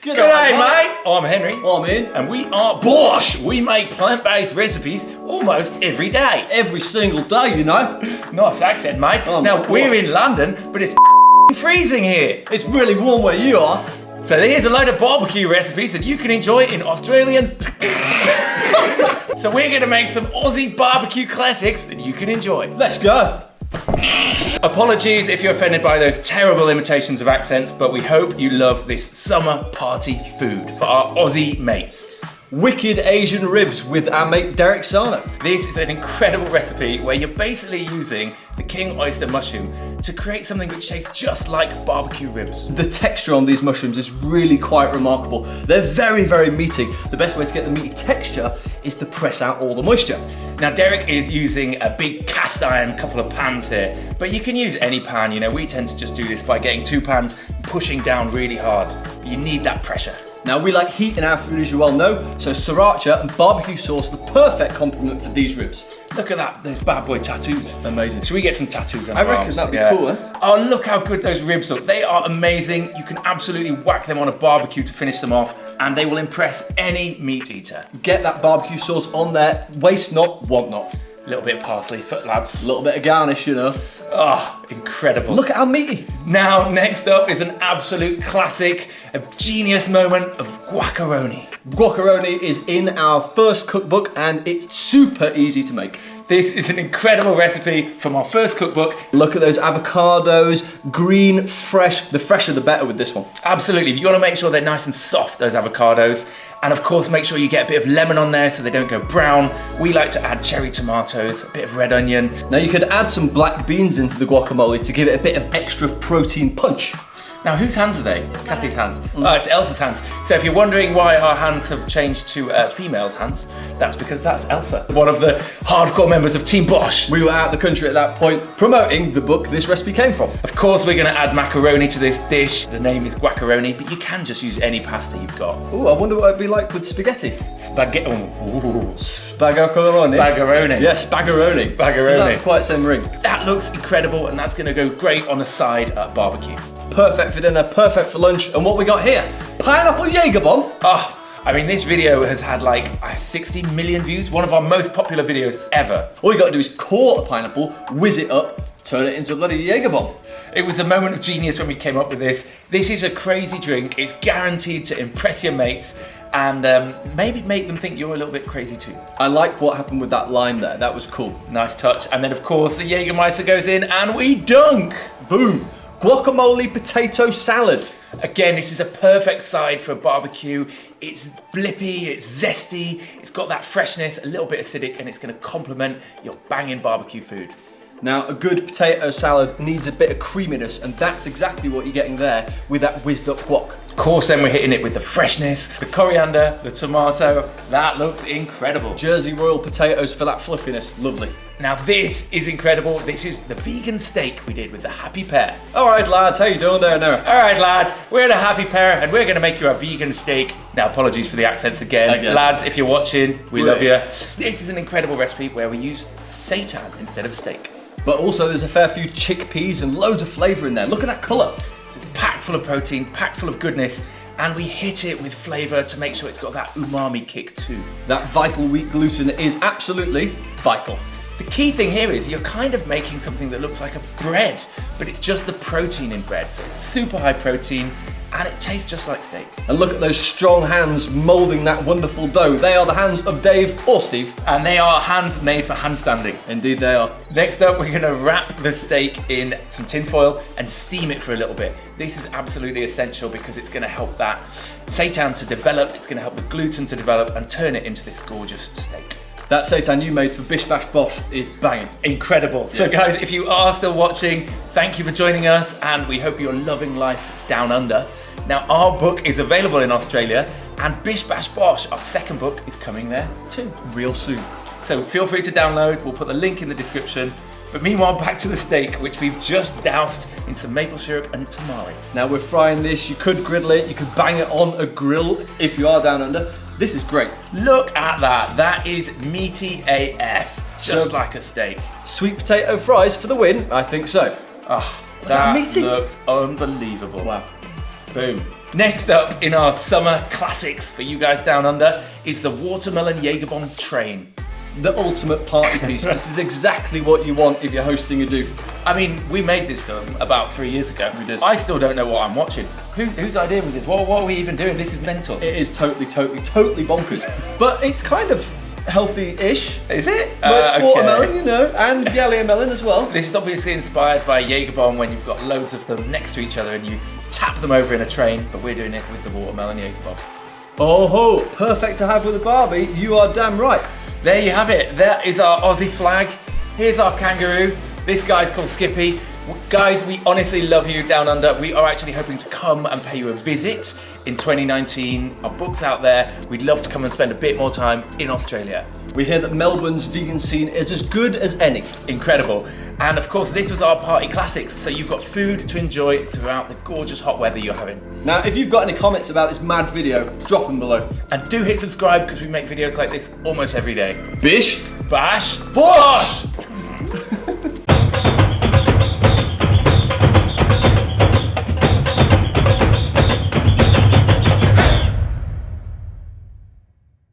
G'day, mate. I'm Henry. I'm Ian. And we are BOSH. We make plant-based recipes almost every day. Every single day, you know. Nice accent, mate. Oh, now, my we're God. in London, but it's freezing here. It's really warm where you are. So here's a load of barbecue recipes that you can enjoy in Australian... So we're going to make some Aussie barbecue classics that you can enjoy. Let's go. Apologies if you're offended by those terrible imitations of accents, but we hope you love this summer party food for our Aussie mates. Wicked Asian ribs with our mate Derek Sarno. This is an incredible recipe where you're basically using the king oyster mushroom to create something which tastes just like barbecue ribs. The texture on these mushrooms is really quite remarkable. They're very, very meaty. The best way to get the meaty texture is to press out all the moisture. Now Derek is using a big cast iron couple of pans here, but you can use any pan. You know, we tend to just do this by getting 2 pans, pushing down really hard. You need that pressure. Now we like heat in our food, as you well know, so sriracha and barbecue sauce are the perfect complement for these ribs. Look at that, those bad boy tattoos. Amazing. Should we get some tattoos on I our reckon arms? that'd be cool, eh? Oh, look how good those ribs look. They are amazing. You can absolutely whack them on a barbecue to finish them off, and they will impress any meat eater. Get that barbecue sauce on there, waste not, want not. A little bit of parsley, foot lads. A little bit of garnish, you know. Oh, incredible. Look at how meaty. Now, next up is an absolute classic, a genius moment of guacaroni. Guacaroni is in our first cookbook and it's super easy to make. This is an incredible recipe from our first cookbook. Look at those avocados, green, fresh. The fresher the better with this one. Absolutely, you want to make sure they're nice and soft, those avocados. And of course, make sure you get a bit of lemon on there so they don't go brown. We like to add cherry tomatoes, a bit of red onion. Now you could add some black beans into the guacamole to give it a bit of extra protein punch. Now, whose hands are they? Kathy's hands. Oh, it's Elsa's hands. So if you're wondering why our hands have changed to females' hands, that's because that's Elsa, one of the hardcore members of Team BOSH. We were out of the country at that point promoting the book this recipe came from. Of course, we're going to add macaroni to this dish. The name is Guacaroni, but you can just use any pasta you've got. Ooh, I wonder what it'd be like with spaghetti. Spaghetti. Spaghetti. Spaghetti. Yeah, spaghetti. Spaghetti. Doesn't have quite the same ring. That looks incredible, and that's going to go great on the side at barbecue. Perfect for dinner, perfect for lunch. And what we got here? Pineapple Jager Bomb. Oh, I mean, this video has had like 60 million views, one of our most popular videos ever. All you gotta do is core a pineapple, whiz it up, turn it into a bloody Jager Bomb. It was a moment of genius when we came up with this. This is a crazy drink. It's guaranteed to impress your mates and maybe make them think you're a little bit crazy too. I like what happened with that lime there. That was cool. Nice touch. And then of course the Jägermeister goes in and we dunk. Boom. Guacamole potato salad. Again, this is a perfect side for a barbecue. It's blippy, it's zesty, it's got that freshness, a little bit acidic, and it's gonna complement your banging barbecue food. Now, a good potato salad needs a bit of creaminess, and that's exactly what you're getting there with that whizzed up guac. Of course, then we're hitting it with the freshness, the coriander, the tomato. That looks incredible. Jersey Royal potatoes for that fluffiness, lovely. Now this is incredible. This is the vegan steak we did with the Happy Pear. All right, lads, how you doing there now? All right, lads, we're the Happy Pear and we're gonna make you a vegan steak. Now, apologies for the accents again. Lads, if you're watching, we love you. This is an incredible recipe where we use seitan instead of steak. But also there's a fair few chickpeas and loads of flavour in there. Look at that colour. It's packed full of protein, packed full of goodness, and we hit it with flavour to make sure it's got that umami kick too. That vital wheat gluten is absolutely vital. The key thing here is you're kind of making something that looks like a bread, but it's just the protein in bread. So it's super high protein and it tastes just like steak. And look at those strong hands moulding that wonderful dough. They are the hands of Dave or Steve. And they are hands made for handstanding. Indeed they are. Next up, we're gonna wrap the steak in some tin foil and steam it for a little bit. This is absolutely essential because it's gonna help that seitan to develop, it's gonna help the gluten to develop and turn it into this gorgeous steak. That seitan you made for Bish Bash Bosh is banging. Incredible. So guys, if you are still watching, thank you for joining us and we hope you're loving life down under. Now our book is available in Australia and Bish Bash Bosh, our second book, is coming there too. Real soon. So feel free to download, we'll put the link in the description. But meanwhile, back to the steak, which we've just doused in some maple syrup and tamari. Now we're frying this, you could griddle it, you could bang it on a grill if you are down under. This is great. Look at that, that is meaty AF, just like a steak. Sweet potato fries for the win? I think so. Oh, that looks unbelievable. Wow. Boom. Next up in our summer classics for you guys down under is the watermelon Jager Bomb train. The ultimate party piece. This is exactly what you want if you're hosting a do. I mean, we made this film about 3 years ago. We did. I still don't know what I'm watching. Whose idea was this? What are we even doing? This is mental. It is totally bonkers. But it's kind of healthy-ish. Is it? Well, it's watermelon, okay. you know, and Gallia melon as well. This is obviously inspired by Jager Bomb when you've got loads of them next to each other and you tap them over in a train, but we're doing it with the watermelon Jager Bomb. Oh ho, perfect to have with a barbie. You are damn right. There you have it. That is our Aussie flag. Here's our kangaroo. This guy's called Skippy. Guys, we honestly love you down under. We are actually hoping to come and pay you a visit in 2019. Our book's out there. We'd love to come and spend a bit more time in Australia. We hear that Melbourne's vegan scene is as good as any. Incredible. And of course, this was our party classics. So you've got food to enjoy throughout the gorgeous hot weather you're having. Now, if you've got any comments about this mad video, drop them below. And do hit subscribe because we make videos like this almost every day. Bish, Bash, Bosh!